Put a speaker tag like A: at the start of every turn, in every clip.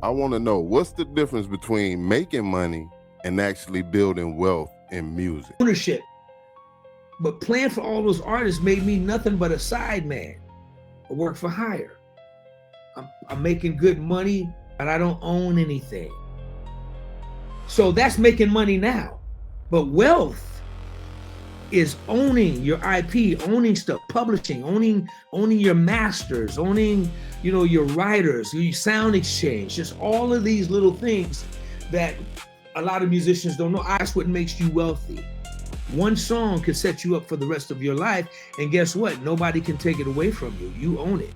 A: I want to know, what's the difference between making money and actually building wealth in music?
B: Ownership. But playing for all those artists made me nothing but a side man, a work for hire. I'm making good money, but I don't own anything. So that's making money now. But wealth is owning your IP, owning stuff, publishing, owning your masters, owning, your writers, your sound exchange, just all of these little things that a lot of musicians don't know. That's what makes you wealthy. One song could set you up for the rest of your life, and guess what? Nobody can take it away from you. You own it.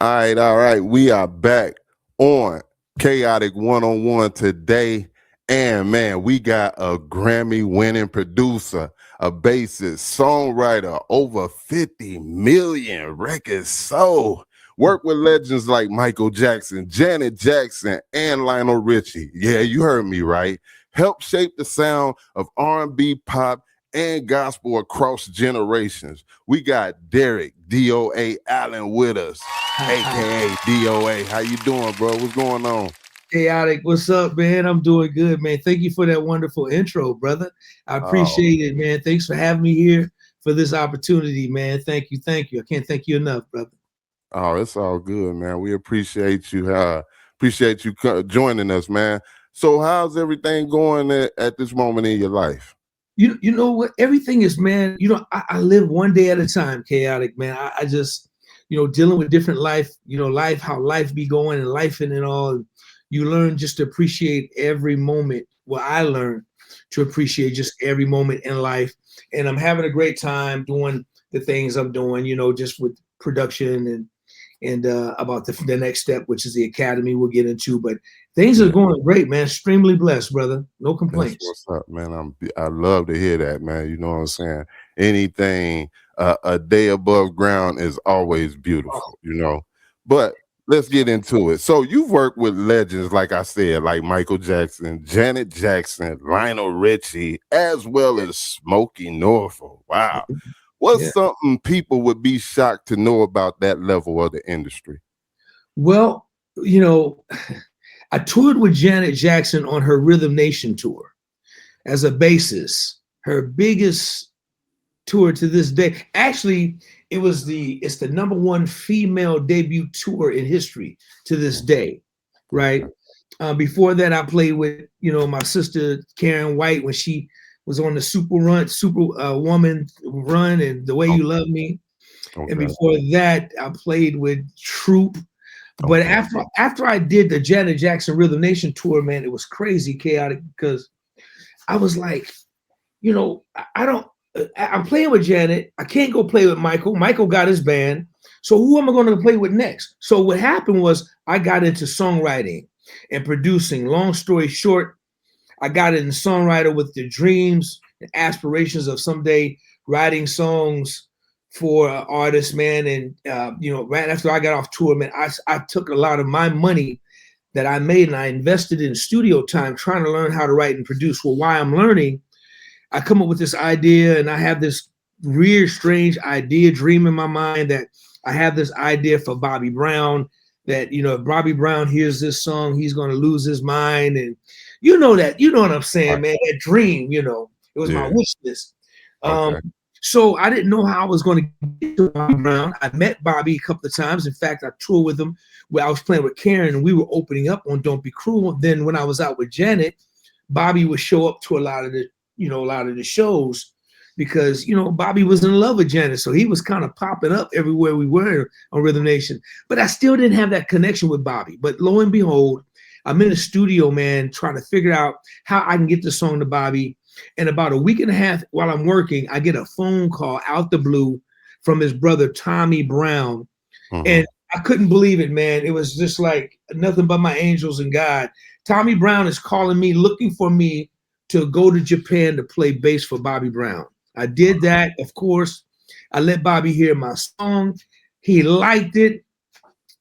A: All right. We are back on Kaotic One-on-One today. And man, we got a Grammy-winning producer, a bassist, songwriter, over 50 million records sold. Worked with legends like Michael Jackson, Janet Jackson, and Lionel Richie. Yeah, you heard me right. Helped shape the sound of R&B, pop, and gospel across generations. We got Derek DOA Allen with us, aka DOA. How you doing, bro? What's going on?
B: Kaotic, what's up, man? I'm doing good, man. Thank you for that wonderful intro, brother. I appreciate it, man. Thanks for having me here for this opportunity, man. Thank you. I can't thank you enough, brother.
A: Oh, it's all good, man. We appreciate you. Joining us, man. So how's everything going at this moment in your life?
B: You know what? Everything is, man, I live one day at a time, Kaotic, man. I just, dealing with different life, how life be going and life and all. You learn just to appreciate every moment. Well, I learned to appreciate just every moment in life. And I'm having a great time doing the things I'm doing, just with production and about the next step, which is the academy we'll get into. But things are going great, man. Extremely blessed, brother. No complaints.
A: That's what's up, man. I love to hear that, man. You know what I'm saying? Anything a day above ground is always beautiful, But let's get into it. So you've worked with legends, like I said, like Michael Jackson, Janet Jackson, Lionel Richie, as well as Smokey Norfolk. Wow. What's something people would be shocked to know about that level of the industry?
B: Well, I toured with Janet Jackson on her Rhythm Nation tour as a bassist, her biggest tour to this day. Actually, it's the #1 female debut tour in history to this day, right? Before that, I played with, my sister Karen White when she was on the Superwoman run and The Way You Love Me. Okay. And before that, I played with Troop. But after I did the Janet Jackson Rhythm Nation tour, man, it was crazy, Kaotic, because I was like, I'm playing with Janet. I can't go play with Michael. Michael got his band. So who am I going to play with next? So what happened was I got into songwriting and producing. Long story short, I got into songwriter with the dreams and aspirations of someday writing songs for artists, man. And, right after I got off tour, man, I took a lot of my money that I made and I invested in studio time trying to learn how to write and produce. Well, while I'm learning, I come up with this idea and I have this weird, strange dream in my mind that I have this idea for Bobby Brown that, if Bobby Brown hears this song, he's going to lose his mind. And you know what I'm saying, man, that dream, it was my wish list. So I didn't know how I was going to get to Bobby Brown. I met Bobby a couple of times. In fact, I toured with him where I was playing with Karen and we were opening up on Don't Be Cruel. Then when I was out with Janet, Bobby would show up to a lot of the shows because, Bobby was in love with Janet. So he was kind of popping up everywhere we were on Rhythm Nation. But I still didn't have that connection with Bobby. But lo and behold, I'm in the studio, man, trying to figure out how I can get the song to Bobby. And about a week and a half while I'm working, I get a phone call out the blue from his brother, Tommy Brown. And I couldn't believe it, man. It was just like nothing but my angels and God. Tommy Brown is calling me, looking for me to go to Japan to play bass for Bobby Brown. I did that, of course. I let Bobby hear my song. He liked it.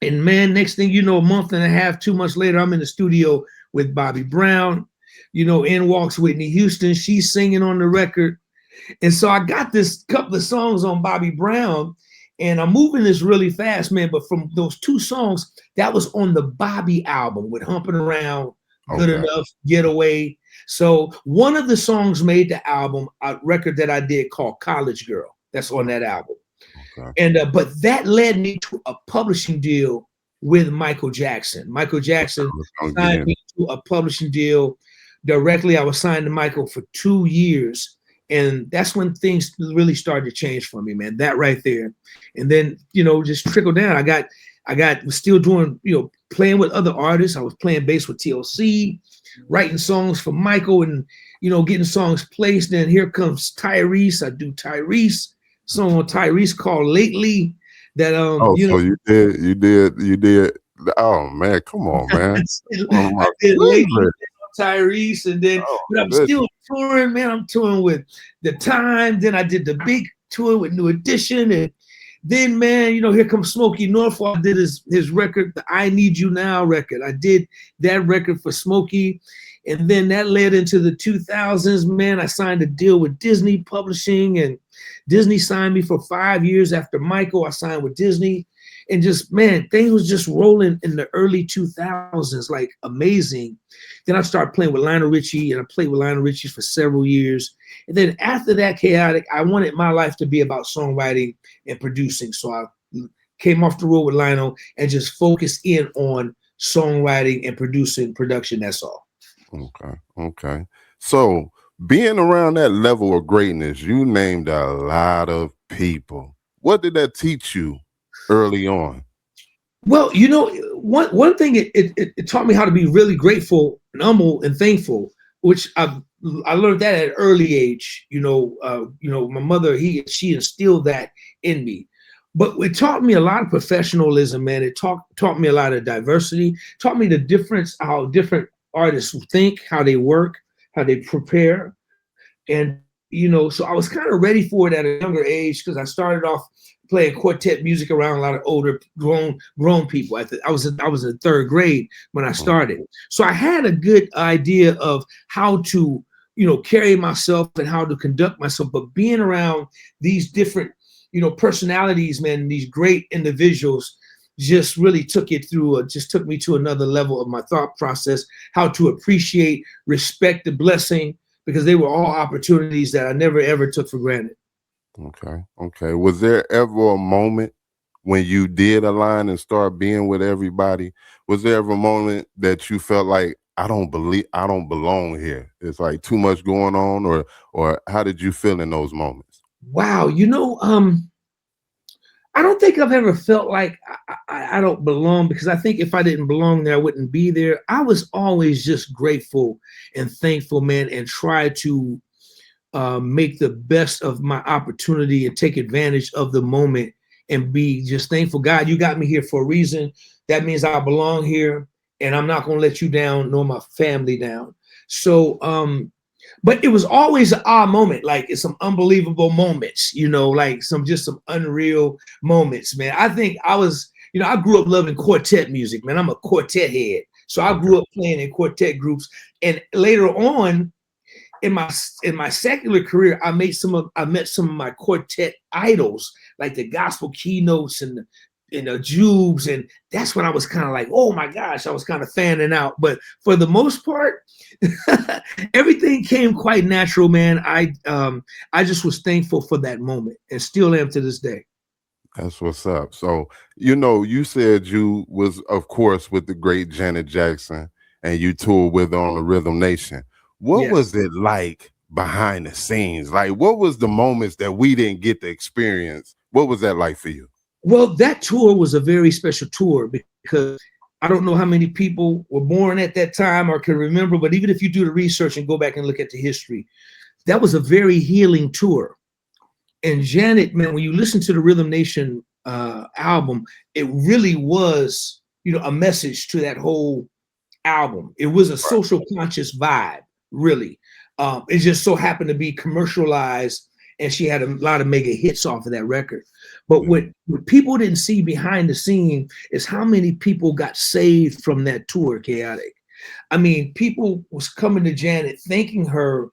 B: And man, next thing you know, a month and a half, 2 months later, I'm in the studio with Bobby Brown. In walks Whitney Houston. She's singing on the record. And so I got this couple of songs on Bobby Brown, and I'm moving this really fast, man. But from those two songs, that was on the Bobby album with Humping Around, Good
A: Okay.
B: Enough, Getaway. So one of the songs made the album, a record that I did called College Girl. That's on that album.
A: Okay.
B: And but that led me to a publishing deal with Michael Jackson. Michael Jackson
A: I'll get
B: signed
A: in.
B: me to a publishing deal directly. I was signed to Michael for 2 years. And that's when things really started to change for me, man. That right there. And then, just trickle down. Was still doing, playing with other artists. I was playing bass with TLC, writing songs for Michael and, getting songs placed. Then here comes Tyrese. I do Tyrese, song on Tyrese called Lately. That
A: Oh, so you did. Oh man, come on, man. One of
B: I
A: my
B: did Lately
A: favorites.
B: on Tyrese, and then
A: Oh,
B: but I'm
A: goodness.
B: still touring, man. I'm touring with The Time. Then I did the big tour with New Edition, and then, man, here comes Smokey Norfolk. I did his record, the I Need You Now record. I did that record for Smokey. And then that led into the 2000s, man. I signed a deal with Disney Publishing, and Disney signed me for 5 years. After Michael, I signed with Disney. And just, man, things was just rolling in the early 2000s, like amazing. Then I started playing with Lionel Richie, and I played with Lionel Richie for several years. And then after that, Kaotic, I wanted my life to be about songwriting and producing. So I came off the road with Lionel and just focused in on songwriting and production. That's all.
A: Okay. Okay. So being around that level of greatness, you named a lot of people. What did that teach you early on?
B: Well, one thing it taught me how to be really grateful and humble and thankful, which I learned that at an early age. My mother, she instilled that in me. But it taught me a lot of professionalism, man. It taught me a lot of diversity, taught me the difference, how different artists think, how they work, how they prepare. And, so I was kind of ready for it at a younger age because I started off playing quartet music around a lot of older grown people. I was in third grade when I started. So I had a good idea of how to, carry myself and how to conduct myself. But being around these different, personalities, man, these great individuals just really took me to another level of my thought process, how to appreciate, respect the blessing, because they were all opportunities that I never, ever took for granted.
A: Okay. Okay. Was there ever a moment when you did align and start being with everybody? Was there ever a moment that you felt like I don't belong here? It's like too much going on, or how did you feel in those moments?
B: Wow, I don't think I've ever felt like I don't belong, because I think if I didn't belong there, I wouldn't be there. I was always just grateful and thankful, man, and try to make the best of my opportunity and take advantage of the moment and be just thankful. God, you got me here for a reason. That means I belong here, and I'm not going to let you down nor my family down. So, but it was always an odd moment. Like, it's some unbelievable moments, like some unreal moments, man. I think I grew up loving quartet music, man. I'm a quartet head. So I grew up playing in quartet groups. And later on in my secular career, I met some of my quartet idols, like the gospel keynotes and the Jubes. And that's when I was kind of like, oh my gosh, I was kind of fanning out. But for the most part, everything came quite natural, man. I just was thankful for that moment and still am to this day.
A: That's what's up. So, you said you was, of course, with the great Janet Jackson, and you toured with her on the Rhythm Nation. What
B: Yes.
A: was it like behind the scenes? Like, what was the moments that we didn't get to experience? What was that like for you?
B: Well, that tour was a very special tour because I don't know how many people were born at that time or can remember, but even if you do the research and go back and look at the history, that was a very healing tour. And Janet, man, when you listen to the Rhythm Nation album, it really was, a message to that whole album. It was a social conscious vibe, really. It just so happened to be commercialized, and she had a lot of mega hits off of that record. But what people didn't see behind the scene is how many people got saved from that tour, Kaotic. I mean, people was coming to Janet thanking her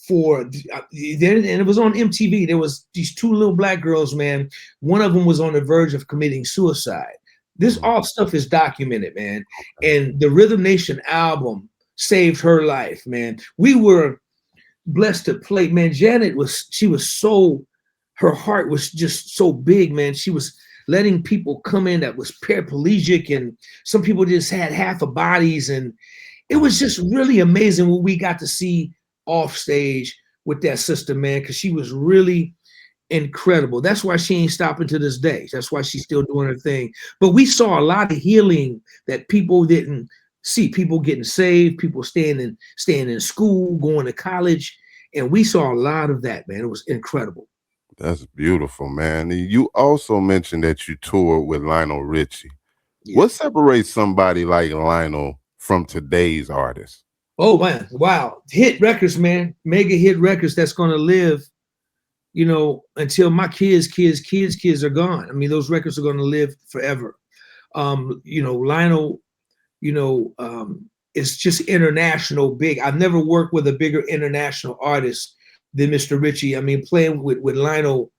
B: and it was on MTV. There was these two little black girls, man. One of them was on the verge of committing suicide. This all stuff is documented, man. And the Rhythm Nation album saved her life, man. We were blessed to play, man. Janet her heart was just so big, man. She was letting people come in that was paraplegic, and some people just had half of bodies. And it was just really amazing what we got to see off stage with that sister, man, because she was really incredible. That's why she ain't stopping to this day. That's why she's still doing her thing. But we saw a lot of healing that people didn't see. People getting saved, people staying in school, going to college. And we saw a lot of that, man. It was incredible.
A: That's beautiful, man. You also mentioned that you toured with Lionel Richie. Yeah. What separates somebody like Lionel from today's artists?
B: Oh, man. Wow. Hit records, man. Mega hit records that's going to live, you know, until my kids are gone. I mean, those records are going to live forever. You know, Lionel, you know, is just international big. I've never worked with a bigger international artist than Mr. Richie. I mean, playing with Lionel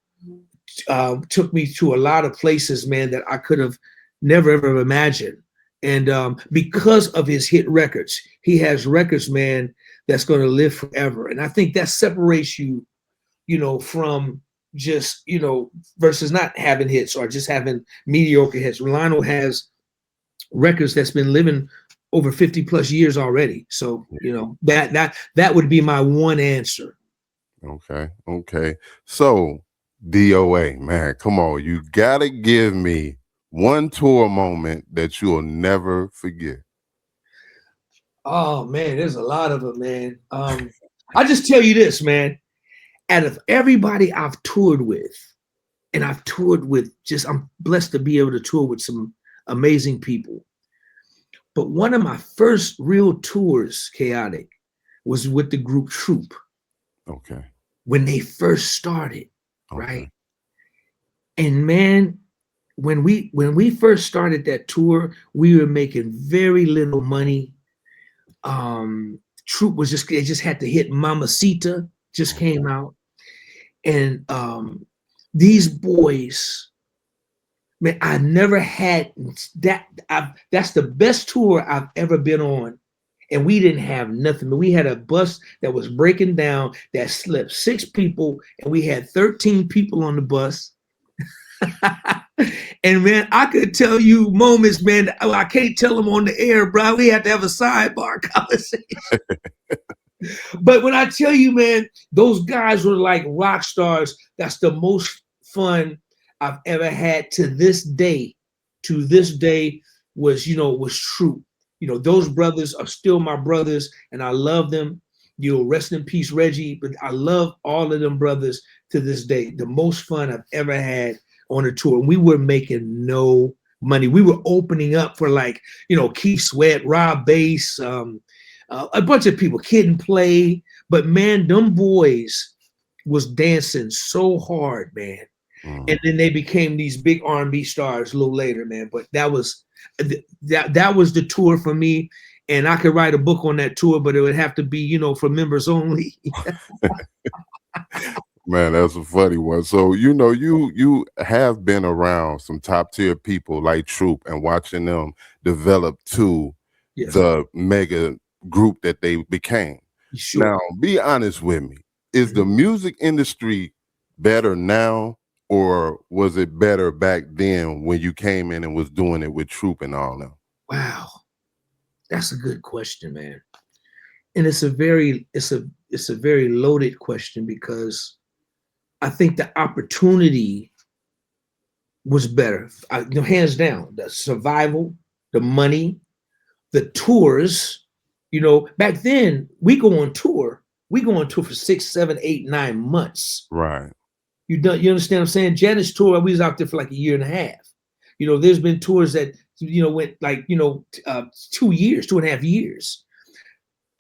B: took me to a lot of places, man, that I could have never, ever imagined. And because of his hit records, he has records, man, that's going to live forever. And I think that separates you, you know, from just, you know, versus not having hits or just having mediocre hits. Lionel has records that's been living over 50 plus years already. So, you know, that would be my one answer.
A: Okay. So DOA, man, come on. You got to give me one tour moment that you'll never forget.
B: Oh, man, there's a lot of them, man. I just tell you this, man. Out of everybody I've toured with, and I've toured with I'm blessed to be able to tour with some amazing people. But one of my first real tours, Kaotic, was with the group Troop.
A: Okay.
B: When they first started, right? And man, when we first started that tour, we were making very little money. Troop was they just had to hit Mamacita, just came out. And these boys, man, I never had that. That's the best tour I've ever been on. And we didn't have nothing, but we had a bus that was breaking down that slept 6 people, and we had 13 people on the bus. And man, I could tell you moments, man, I can't tell them on the air, bro. We had to have a sidebar conversation. But when I tell you, man, those guys were like rock stars. That's the most fun I've ever had to this day. To this day was true. You know, those brothers are still my brothers, and I love them. You know, rest in peace, Reggie. But I love all of them brothers to this day. The most fun I've ever had on a tour. We were making no money. We were opening up for, like, you know, Keith Sweat, Rob Bass, a bunch of people, Kid and Play. But man, them boys was dancing so hard, man. And then they became these big R&B stars a little later, man. But that was the tour for me. And I could write a book on that tour, but it would have to be, you know, for members only.
A: Man, that's a funny one. So, you know, you have been around some top tier people like Troop and watching them develop to the mega group that they became.
B: Sure.
A: Now, be honest with me. Is the music industry better now, or was it better back then when you came in and was doing it with Troop and all that?
B: Wow. That's a good question, man. And it's a very loaded question, because I think the opportunity was better. Hands down, the survival, the money, the tours. You know, back then we go on tour for 6, 7, 8, 9 months.
A: Right.
B: You understand what I'm saying? Janet's tour, we was out there for like 1.5 years. You know, there's been tours that, you know, went like, 2 years, 2.5 years.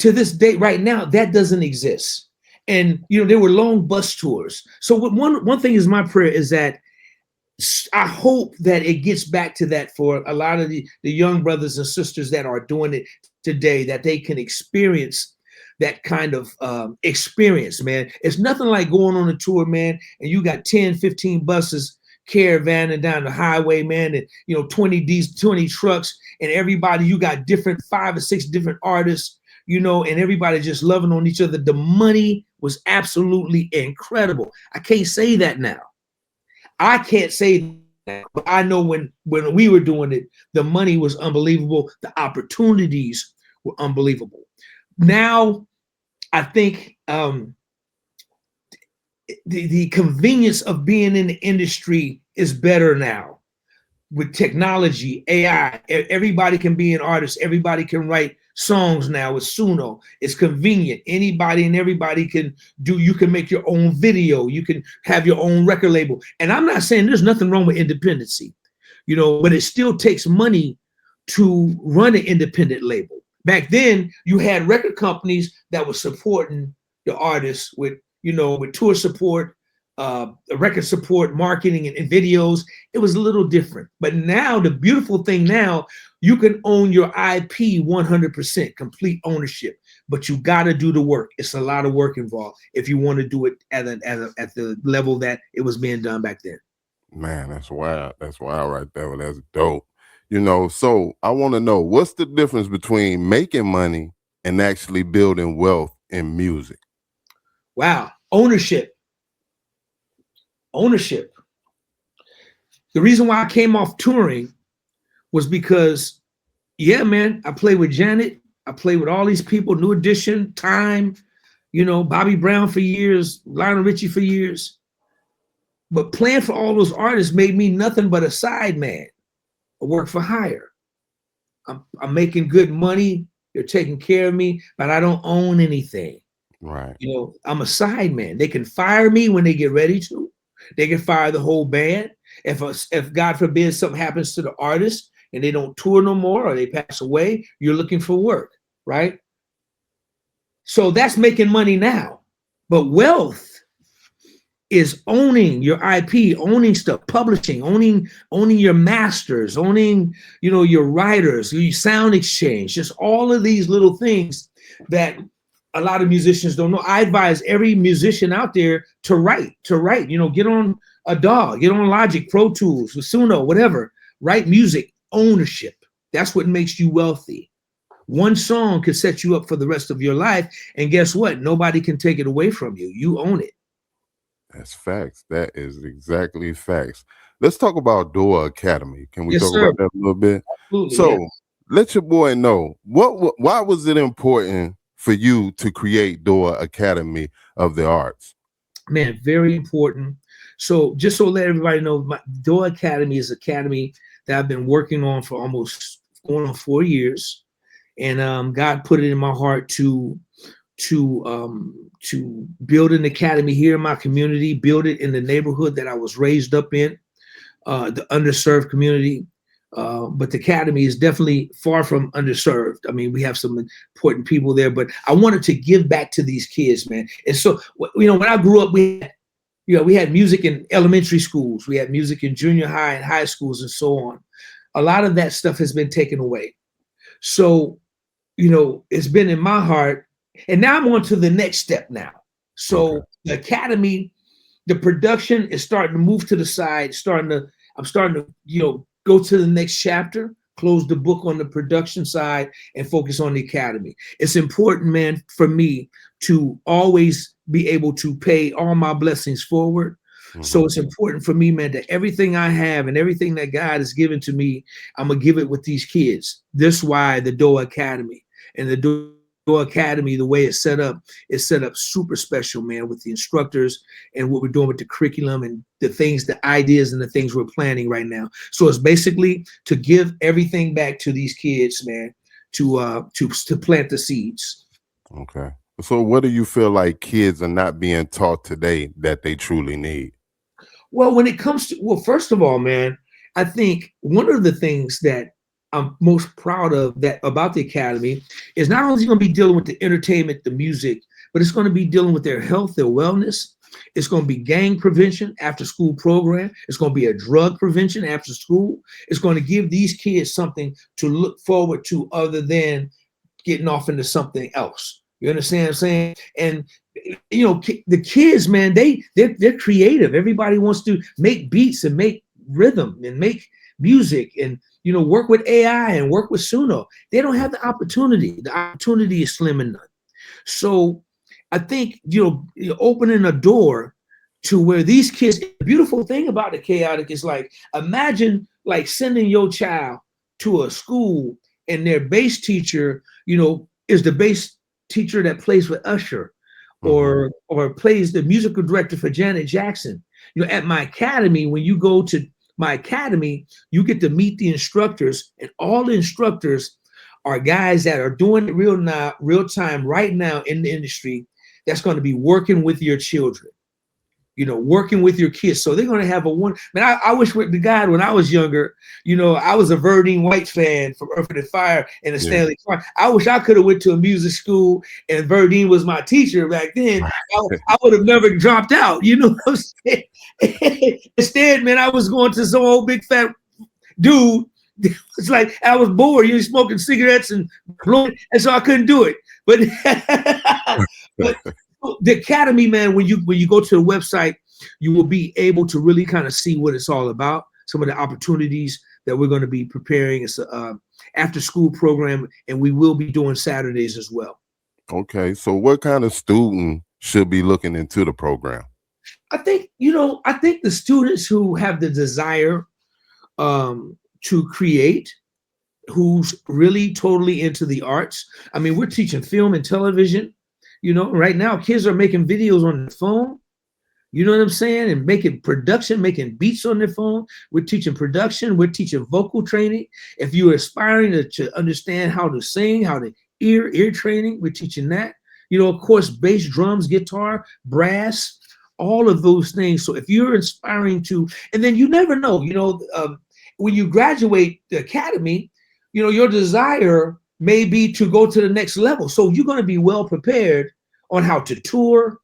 B: To this day, right now, that doesn't exist. And, you know, there were long bus tours. So one thing is my prayer is that I hope that it gets back to that for a lot of the young brothers and sisters that are doing it today, that they can experience that kind of experience, man. It's nothing like going on a tour, man, and you got 10, 15 buses caravanning down the highway, man, and 20 trucks, and everybody, you got different 5 or 6 different artists, and everybody just loving on each other. The money was absolutely incredible. I can't say that now. I can't say that, but I know when we were doing it, the money was unbelievable. The opportunities were unbelievable. Now, I think the convenience of being in the industry is better now. With technology, AI, everybody can be an artist. Everybody can write songs now with Suno. It's convenient. Anybody and everybody can you can make your own video. You can have your own record label. And I'm not saying there's nothing wrong with independency, but it still takes money to run an independent label. Back then, you had record companies that were supporting the artists with tour support, record support, marketing, and videos. It was a little different. But now, the beautiful thing now, you can own your IP 100%, complete ownership. But you got to do the work. It's a lot of work involved if you want to do it at the level that it was being done back then.
A: Man, that's wild. That's wild right there. Well, that's dope. So I want to know, what's the difference between making money and actually building wealth in music?
B: Wow. Ownership. The reason why I came off touring was because, yeah, man, I played with Janet. I played with all these people, New Edition, Time, Bobby Brown for years, Lionel Richie for years. But playing for all those artists made me nothing but a side man, a work for hire. I'm making good money. They're taking care of me, but I don't own anything.
A: Right.
B: I'm a side man. They can fire me when they get ready to. They can fire the whole band. If God forbid something happens to the artist and they don't tour no more or they pass away, you're looking for work, right? So that's making money now. But wealth is owning your IP, owning stuff, publishing, owning your masters, owning, your writers, your sound exchange, just all of these little things that a lot of musicians don't know. I advise every musician out there to write, get on a DAW, get on Logic, Pro Tools, Suno, whatever, write music, ownership. That's what makes you wealthy. One song could set you up for the rest of your life. And guess what? Nobody can take it away from you. You own it.
A: That's facts. That is exactly facts. Let's talk about DOA Academy. Can we talk
B: sir.
A: about that a little bit?
B: Absolutely,
A: so
B: yes.
A: Let your boy know, why was it important for you to create DOA Academy of the Arts?
B: Man, very important. So just so let everybody know, my DOA Academy is an academy that I've been working on for almost going on 4 years. And God put it in my heart to build an academy here in my community, build it in the neighborhood that I was raised up in, the underserved community. But the academy is definitely far from underserved. I mean, we have some important people there, but I wanted to give back to these kids, man. And so, when I grew up, we had music in elementary schools, we had music in junior high and high schools and so on. A lot of that stuff has been taken away. So, it's been in my heart. And now I'm on to the next step now. So The academy, the production is starting to move to the side, I'm starting to, go to the next chapter, close the book on the production side and focus on the academy. It's important, man, for me to always be able to pay all my blessings forward. Mm-hmm. So it's important for me, man, that everything I have and everything that God has given to me, I'm going to give it with these kids. This is why the DOA Academy. And the DOA Academy, the way it's set up super special, man, with the instructors and what we're doing with the curriculum and the things, the ideas and the things we're planning right now. So it's basically to give everything back to these kids, man, to plant the seeds.
A: Okay. So what do you feel like kids are not being taught today that they truly need?
B: Well, when it comes to, first of all, man, I think one of the things that I'm most proud of about the academy is not only going to be dealing with the entertainment, the music, but it's going to be dealing with their health, their wellness. It's going to be gang prevention after school program. It's going to be a drug prevention after school. It's going to give these kids something to look forward to other than getting off into something else. You understand what I'm saying? And you know, the kids, man, they're creative. Everybody wants to make beats and make rhythm and make music and, you know, work with AI and work with Suno. They don't have the opportunity. The opportunity is slim and none. So I think, you know, you're opening a door to where these kids, the beautiful thing about the Kaotic is, like, imagine like sending your child to a school and their bass teacher, you know, is the bass teacher that plays with Usher, or plays the musical director for Janet Jackson. You know, at my academy, when you go to my academy, you get to meet the instructors, and all the instructors are guys that are doing it real time right now in the industry, that's going to be working with your children, you know, working with your kids. So they're going to have a one, man, I wish with the guy when I was younger, you know, I was a Verdine White fan from Earth and Fire and the Stanley Clarke. I wish I could have went to a music school and Verdine was my teacher back then. I would have never dropped out, you know what I'm saying? Instead, man, I was going to some old big fat dude. It's like I was bored, you know, smoking cigarettes and blowing, and so I couldn't do it. But, but the academy, man, when you go to the website, you will be able to really kind of see what it's all about. Some of the opportunities that we're going to be preparing. It's a after school program, and we will be doing Saturdays as well.
A: Okay, so what kind of student should be looking into the program?
B: I think, you know, I think the students who have the desire to create, who's really totally into the arts. I mean, we're teaching film and television. You know, right now kids are making videos on their phone. You know what I'm saying? And making production, making beats on their phone. We're teaching production. We're teaching vocal training. If you're aspiring to understand how to sing, how to ear training, we're teaching that. You know, of course, bass, drums, guitar, brass, all of those things. So if you're aspiring to, and then you never know, you know, when you graduate the academy, you know, your desire may be to go to the next level. So you're going to be well prepared on how to tour,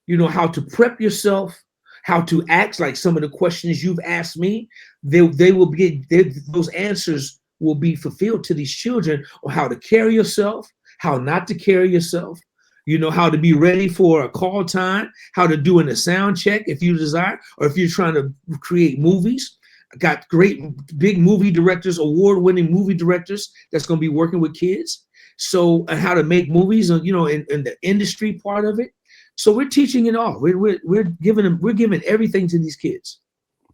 B: you know, how to prep yourself, how to act. Like some of the questions you've asked me, they will be, those answers will be fulfilled to these children, on how to carry yourself, how not to carry yourself, you know, how to be ready for a call time, how to do in a sound check if you desire, or if you're trying to create movies. I got great big movie directors, award-winning movie directors that's going to be working with kids. So, and how to make movies, you know, in the industry part of it. So we're teaching it all. We're giving everything to these kids.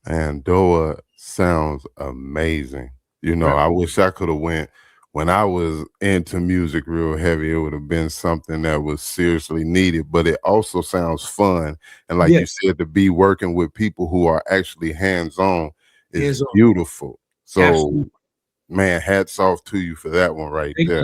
A: And DOA sounds amazing. You know, I wish I could have went when I was into music real heavy. It would have been something that was seriously needed, but it also sounds fun. And like you said, to be working with people who are actually hands-on is beautiful. So, absolutely, man, hats off to you for that one right there.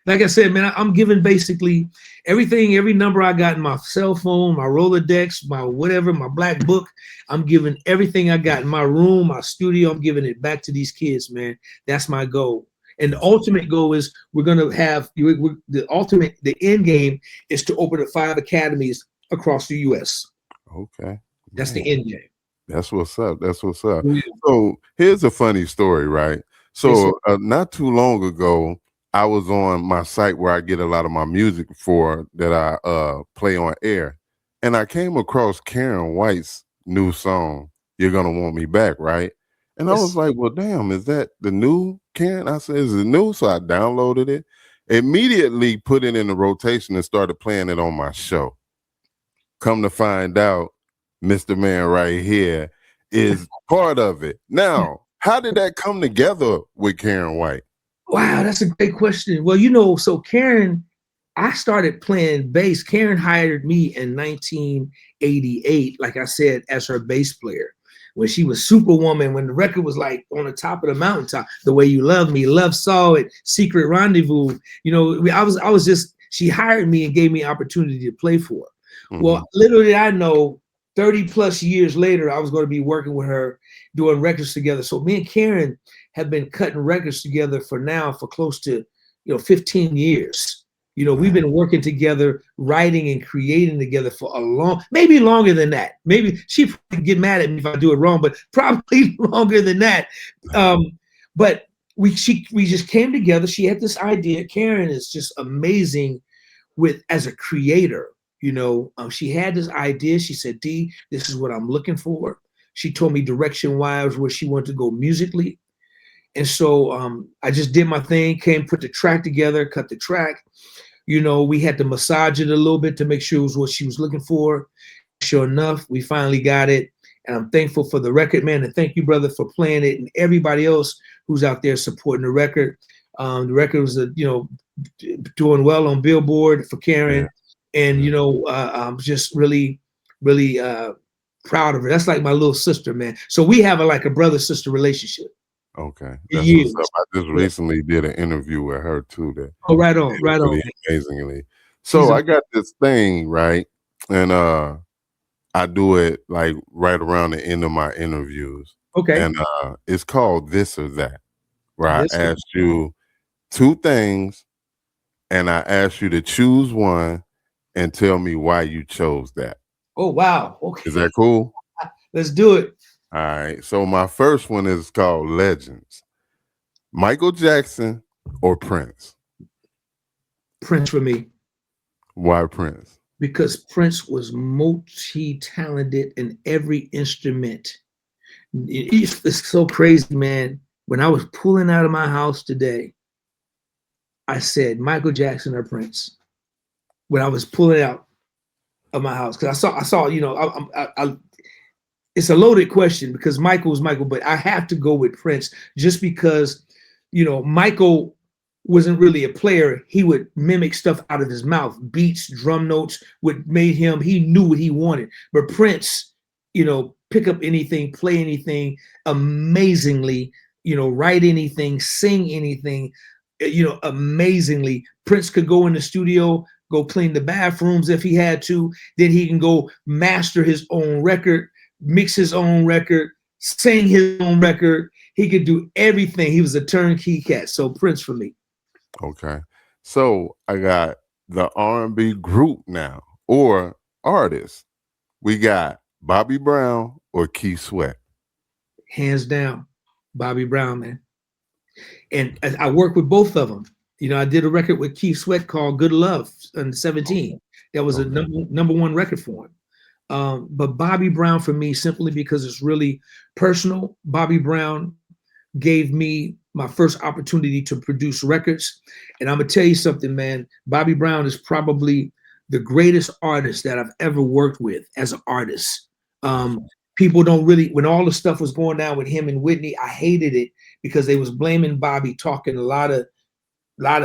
B: Like I said, man, I'm giving basically everything, every number I got in my cell phone, my Rolodex, my whatever, my black book. I'm giving everything I got in my room, my studio. I'm giving it back to these kids, man. That's my goal. And the ultimate goal is we're going to have the end game is to open up 5 academies across the U.S.
A: Okay.
B: That's the end game.
A: That's what's up. That's what's up. Yeah. So here's a funny story, right? So not too long ago, I was on my site where I get a lot of my music for that I play on air. And I came across Karen White's new song, You're Gonna Want Me Back, right? And I was like, well, damn, is that the new Karen? I said, is it new? So I downloaded it, immediately put it in the rotation and started playing it on my show. Come to find out, Mr. Man right here is part of it. Now, how did that come together with Karen White?
B: Wow, that's a great question. Well, you know, so Karen, I started playing bass. Karen hired me in 1988, like I said, as her bass player. When she was Superwoman, when the record was like on the top of the mountaintop, The Way You Love Me, Love Saw It, Secret Rendezvous. You know, I was just, she hired me and gave me opportunity to play for her. Well, little did I know, 30 plus years later, I was going to be working with her, doing records together. So me and Karen have been cutting records together for close to, 15 years. You know, we've been working together, writing and creating together for maybe longer than that. Maybe she probably get mad at me if I do it wrong, but probably longer than that. But we just came together. She had this idea. Karen is just amazing with as a creator. You know, she had this idea. She said, D, this is what I'm looking for. She told me direction wise where she wanted to go musically. And so I just did my thing, put the track together, cut the track. You know, we had to massage it a little bit to make sure it was what she was looking for. Sure enough, we finally got it. And I'm thankful for the record, man. And thank you, brother, for playing it, and everybody else who's out there supporting the record. The record was, you know, doing well on Billboard for Karen. Yeah. And, you know, I'm just really, really proud of her. That's like my little sister, man. So we have like a brother-sister relationship.
A: Okay. That's what's up. I just recently did an interview with her too. That
B: right on, right
A: really
B: on.
A: Amazingly. So I got this thing, right? And I do it like right around the end of my interviews.
B: Okay.
A: And it's called This or That, where I ask you two things and I ask you to choose one and tell me why you chose that.
B: Oh, wow. Okay.
A: Is that cool?
B: Let's do it.
A: All right. So my first one is called Legends. Michael Jackson or Prince?
B: Prince for me.
A: Why Prince?
B: Because Prince was multi-talented in every instrument. It's so crazy, man. When I was pulling out of my house today, I said Michael Jackson or Prince. When I was pulling out of my house, because I saw, you know, it's a loaded question because Michael is Michael, but I have to go with Prince just because, you know, Michael wasn't really a player. He would mimic stuff out of his mouth, beats, drum notes, what made him, he knew what he wanted. But Prince, you know, pick up anything, play anything amazingly, you know, write anything, sing anything, you know, amazingly. Prince could go in the studio, go clean the bathrooms if he had to. Then he can go master his own record, mix his own record, sing his own record. He could do everything. He was a turnkey cat. So Prince for me.
A: Okay. So I got the R&B group now or artist. We got Bobby Brown or Keith Sweat.
B: Hands down, Bobby Brown, man. And I work with both of them. You know, I did a record with Keith Sweat called Good Love in 17. That was a number one record for him. But Bobby Brown for me, simply because it's really personal. Bobby Brown gave me my first opportunity to produce records. And I'm gonna tell you something, man. Bobby Brown is probably the greatest artist that I've ever worked with as an artist. People don't really, when all the stuff was going down with him and Whitney, I hated it because they was blaming Bobby, talking a lot of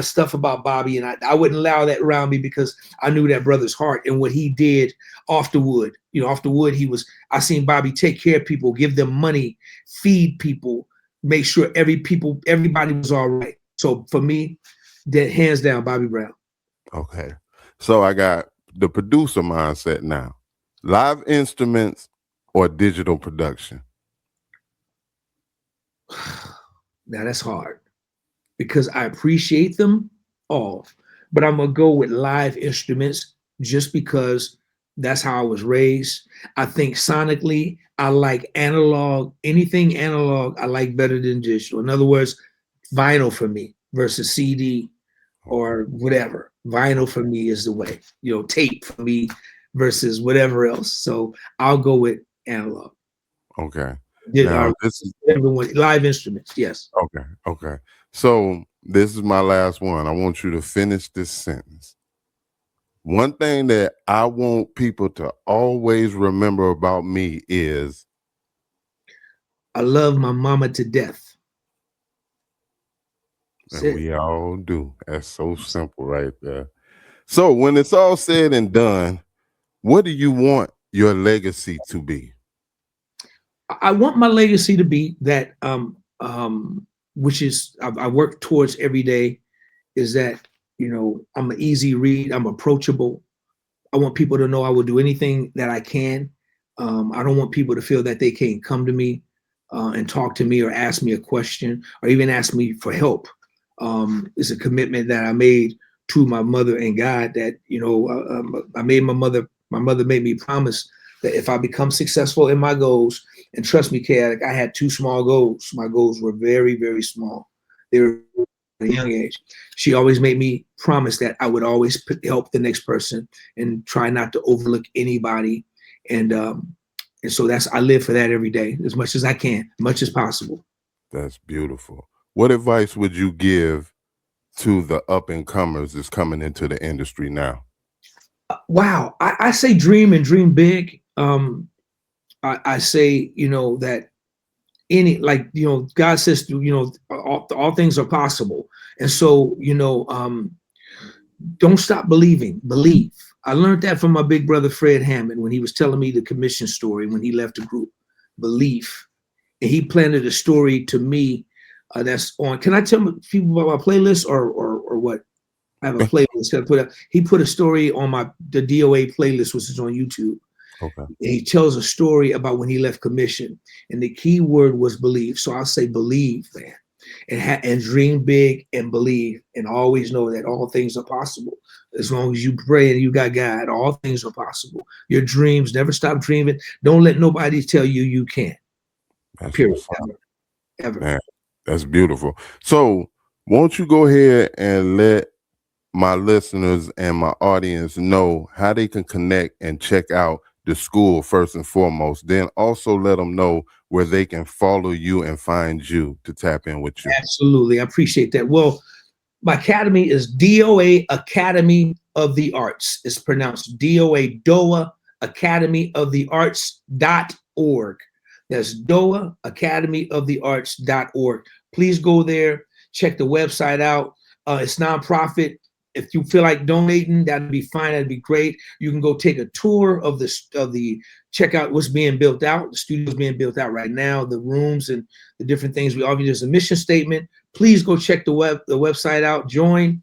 B: stuff about Bobby, and I wouldn't allow that around me because I knew that brother's heart and what he did off the wood. You know, off the wood, I seen Bobby take care of people, give them money, feed people, make sure everybody was all right. So for me, that hands down, Bobby Brown.
A: Okay. So I got the producer mindset now. Live instruments or digital production?
B: Now that's hard because I appreciate them all, but I'm gonna go with live instruments just because that's how I was raised. I think sonically, I like analog, anything analog, I like better than digital. In other words, vinyl for me versus CD or whatever. Vinyl for me is the way, you know, tape for me versus whatever else. So I'll go with analog.
A: Okay.
B: Now, this is everyone live instruments. Yes.
A: Okay. Okay. So this is my last one. I want you to finish this sentence. One thing that I want people to always remember about me is
B: I love my mama to death.
A: And we all do. That's so simple right there. So when it's all said and done, what do you want your legacy to be?
B: I want my legacy to be that, which is I work towards every day, is that, you know, I'm an easy read, I'm approachable. I want people to know I will do anything that I can. I don't want people to feel that they can't come to me and talk to me or ask me a question or even ask me for help. It's a commitment that I made to my mother and God that, you know, I made my mother made me promise that if I become successful in my goals, and trust me, Kaotic, I had two small goals. My goals were very, very small. They were a young age. She always made me promise that I would always help the next person and try not to overlook anybody. And so I live for that every day as much as I can, much as possible.
A: That's beautiful. What advice would you give to the up and comers that's coming into the industry now?
B: Wow. I say dream and dream big. I say, that God says, all things are possible. And so, don't stop believing, believe. I learned that from my big brother, Fred Hammond, when he was telling me the commission story when he left the group, belief. And he planted a story to me that's on. Can I tell people about my playlist or what? I have a playlist. He put a story on the DOA playlist, which is on YouTube.
A: Okay.
B: And he tells a story about when he left commission. And the key word was believe. So I'll say believe, man. And dream big and believe, and always know that all things are possible. As long as you pray and you got God, all things are possible. Your dreams, never stop dreaming. Don't let nobody tell you you can't.
A: That's
B: period. Ever.
A: Man, that's beautiful. So won't you go ahead and let my listeners and my audience know how they can connect and check out the school first and foremost, then also let them know where they can follow you and find you to tap in with you.
B: Absolutely. I appreciate that. Well, my academy is DOA Academy of the Arts. It's pronounced DOA Academy of the Arts.org. That's DOA Academy of the Arts.org. Please go there, check the website out. It's nonprofit. If you feel like donating, that'd be fine. That'd be great. You can go take a tour of check out what's being built out. The studio's being built out right now, the rooms and the different things we offer. There's a mission statement. Please go check the website out. Join,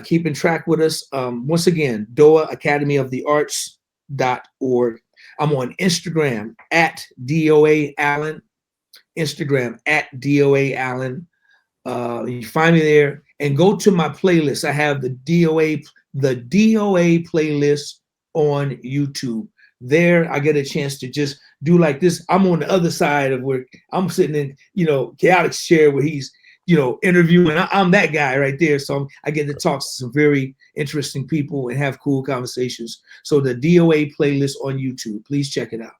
B: keeping track with us. Once again, DOA Academy of the Arts.org. I'm on Instagram at DOA Allen. Instagram at DOA Allen. You find me there. And go to my playlist. I have the DOA playlist on YouTube. There, I get a chance to just do like this. I'm on the other side of where I'm sitting in, Kaotic's chair where he's, interviewing. I'm that guy right there. So I get to talk to some very interesting people and have cool conversations. So the DOA playlist on YouTube, please check it out.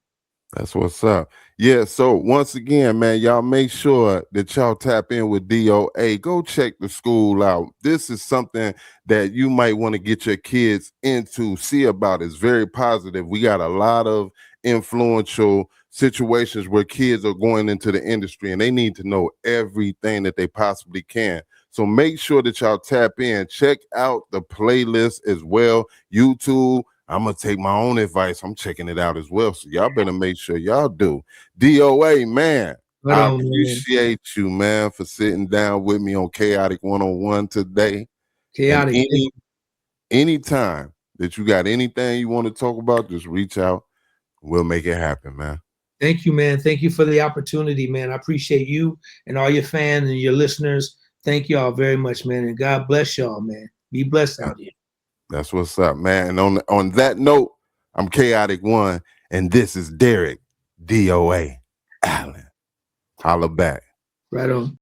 A: That's what's up. Yeah, so once again, man, y'all make sure that y'all tap in with DOA. Go check the school out. This is something that you might want to get your kids into, see about. It's very positive. We got a lot of influential situations where kids are going into the industry and they need to know everything that they possibly can. So make sure that y'all tap in. Check out the playlist as well. YouTube. I'm going to take my own advice. I'm checking it out as well. So y'all better make sure y'all do. DOA, man, I appreciate you, man, for sitting down with me on Kaotic 101 today.
B: Kaotic.
A: Anytime that you got anything you want to talk about, just reach out. We'll make it happen, man.
B: Thank you, man. Thank you for the opportunity, man. I appreciate you and all your fans and your listeners. Thank y'all very much, man. And God bless y'all, man. Be blessed out here.
A: That's what's up, man. And on that note, I'm Kaotic One, and this is Derek DOA Allen. Holla back.
B: Right on.